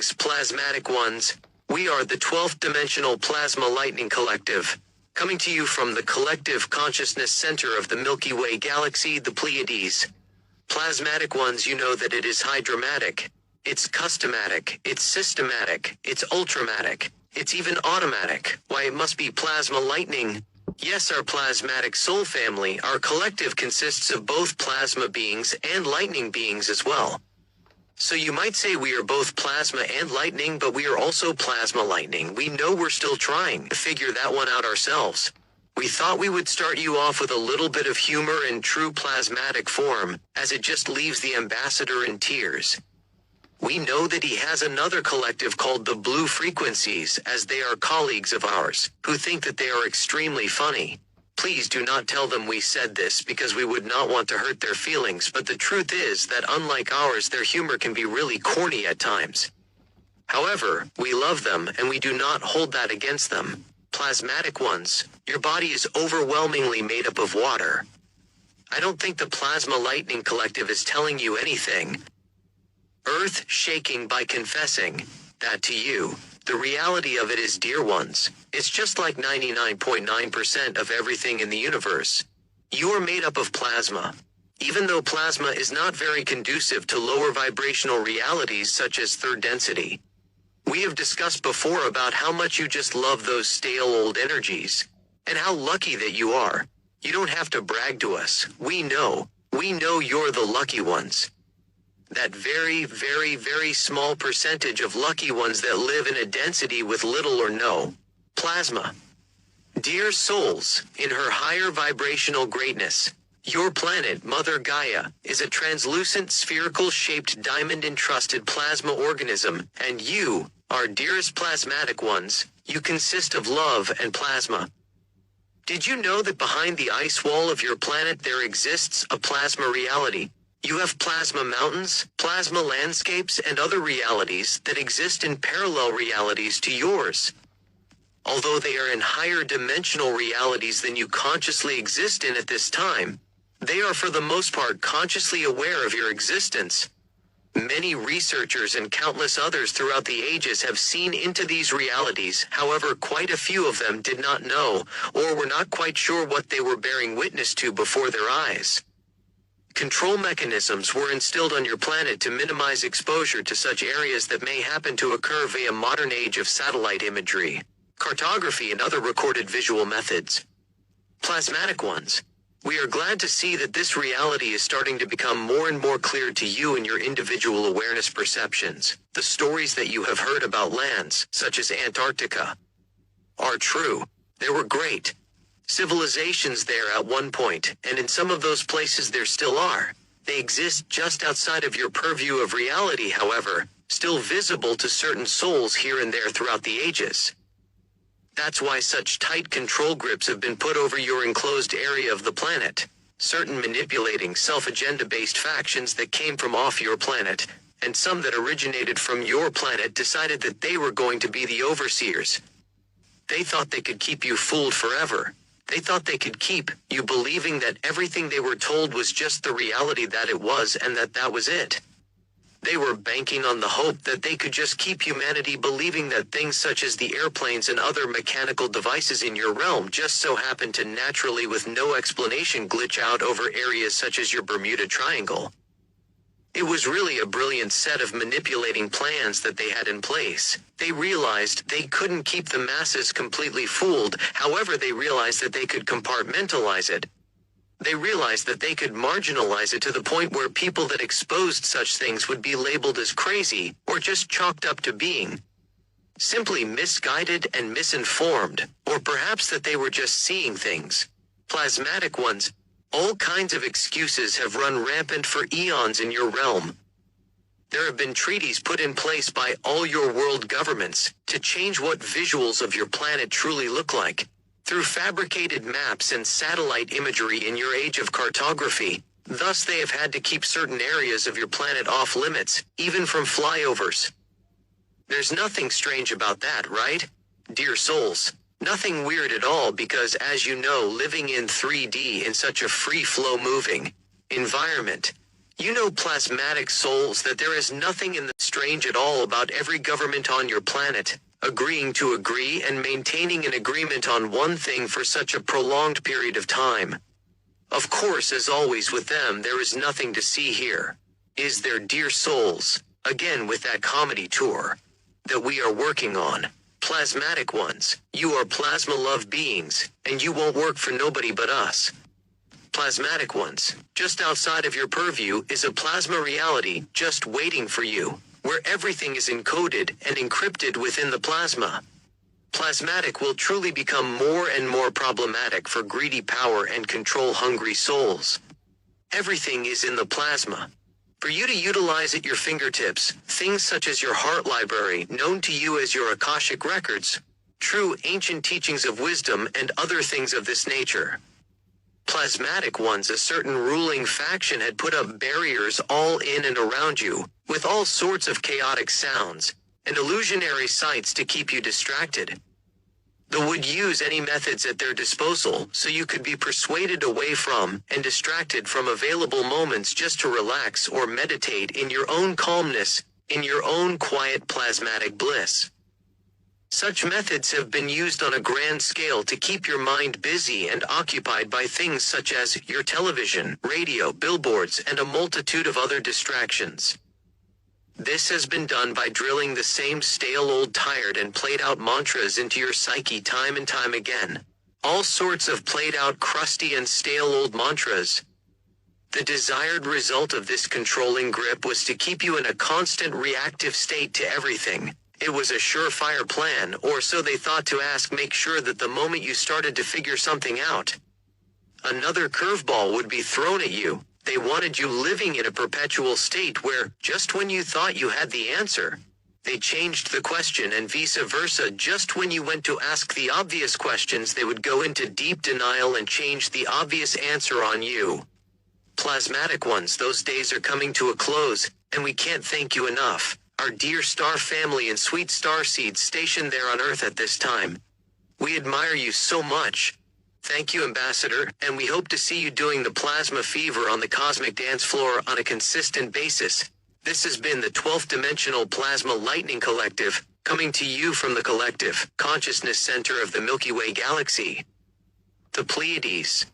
Plasmatic ones. We are the 12th dimensional plasma lightning collective, coming to you from the collective consciousness center of the Milky Way galaxy, the Pleiades. Plasmatic ones, you know that it is hydromatic, it's customatic, it's systematic, it's ultramatic, it's even automatic. Why, it must be plasma lightning. Yes, our plasmatic soul family, our collective, consists of both plasma beings and lightning beings as well. So you might say we are both plasma and lightning, but we are also plasma lightning. We know we're still trying to figure that one out ourselves. We thought we would start you off with a little bit of humor in true plasmatic form, as it just leaves the ambassador in tears. We know that he has another collective called the Blue Frequencies, as they are colleagues of ours, who think that they are extremely funny. Please do not tell them we said this, because we would not want to hurt their feelings, but the truth is that unlike ours, their humor can be really corny at times. However, we love them and we do not hold that against them. Plasmatic ones, your body is overwhelmingly made up of water. I don't think the Plasma Lightning Collective is telling you anything earth shaking by confessing that to you. The reality of it is, dear ones, it's just like 99.9% of everything in the universe. You are made up of plasma. Even though plasma is not very conducive to lower vibrational realities such as third density. We have discussed before about how much you just love those stale old energies, and how lucky that you are. You don't have to brag to us. We know you're the lucky ones. That very, very, very small percentage of lucky ones that live in a density with little or no plasma. Dear souls, in her higher vibrational greatness, your planet, Mother Gaia, is a translucent spherical-shaped diamond-encrusted plasma organism, and you, our dearest plasmatic ones, you consist of love and plasma. Did you know that behind the ice wall of your planet there exists a plasma reality? You have plasma mountains, plasma landscapes, and other realities that exist in parallel realities to yours. Although they are in higher dimensional realities than you consciously exist in at this time, they are for the most part consciously aware of your existence. Many researchers and countless others throughout the ages have seen into these realities, however quite a few of them did not know, or were not quite sure what they were bearing witness to before their eyes. Control mechanisms were instilled on your planet to minimize exposure to such areas that may happen to occur via modern age of satellite imagery, cartography, and other recorded visual methods. Plasmatic ones, we are glad to see that this reality is starting to become more and more clear to you in your individual awareness perceptions. The stories that you have heard about lands, such as Antarctica, are true. There were great civilizations there at one point, and in some of those places there still are. They exist just outside of your purview of reality, however, still visible to certain souls here and there throughout the ages. That's why such tight control grips have been put over your enclosed area of the planet. Certain manipulating self-agenda-based factions that came from off your planet, and some that originated from your planet, decided that they were going to be the overseers. They thought they could keep you fooled forever. They thought they could keep you believing that everything they were told was just the reality that it was, and that was it. They were banking on the hope that they could just keep humanity believing that things such as the airplanes and other mechanical devices in your realm just so happened to naturally, with no explanation, glitch out over areas such as your Bermuda Triangle. It was really a brilliant set of manipulating plans that they had in place. They realized they couldn't keep the masses completely fooled, however they realized that they could compartmentalize it. They realized that they could marginalize it to the point where people that exposed such things would be labeled as crazy, or just chalked up to being simply misguided and misinformed, or perhaps that they were just seeing things. Plasmatic ones, all kinds of excuses have run rampant for eons in your realm. There have been treaties put in place by all your world governments to change what visuals of your planet truly look like. Through fabricated maps and satellite imagery in your age of cartography, thus they have had to keep certain areas of your planet off limits, even from flyovers. There's nothing strange about that, right, dear souls? Nothing weird at all, because as you know, living in 3D in such a free-flow moving environment, You know, plasmatic souls, that there is nothing in the strange at all about every government on your planet agreeing to agree and maintaining an agreement on one thing for such a prolonged period of time. Of course, as always with them, there is nothing to see here. Is there, dear souls? Again with that comedy tour that we are working on. Plasmatic ones, you are plasma love beings, and you won't work for nobody but us. Plasmatic ones, just outside of your purview is a plasma reality just waiting for you, where everything is encoded and encrypted within the plasma. Plasmatic will truly become more and more problematic for greedy power and control-hungry souls. Everything is in the plasma. For you to utilize at your fingertips, things such as your heart library, known to you as your Akashic records, true ancient teachings of wisdom, and other things of this nature. Plasmatic ones, a certain ruling faction had put up barriers all in and around you, with all sorts of chaotic sounds and illusionary sights to keep you distracted. They would use any methods at their disposal so you could be persuaded away from and distracted from available moments just to relax or meditate in your own calmness, in your own quiet plasmatic bliss. Such methods have been used on a grand scale to keep your mind busy and occupied by things such as your television, radio, billboards, and a multitude of other distractions. This has been done by drilling the same stale, old, tired, and played-out mantras into your psyche time and time again. All sorts of played-out, crusty, and stale old mantras. The desired result of this controlling grip was to keep you in a constant reactive state to everything. It was a surefire plan, or so they thought, to make sure that the moment you started to figure something out, another curveball would be thrown at you. They wanted you living in a perpetual state where, just when you thought you had the answer, they changed the question, and vice versa. Just when you went to ask the obvious questions, they would go into deep denial and change the obvious answer on you. Plasmatic ones, those days are coming to a close, and we can't thank you enough, our dear star family and sweet starseeds stationed there on Earth at this time. We admire you so much. Thank you, Ambassador, and we hope to see you doing the plasma fever on the cosmic dance floor on a consistent basis. This has been the 12th Dimensional Plasma Lightning Collective, coming to you from the collective consciousness center of the Milky Way galaxy, the Pleiades.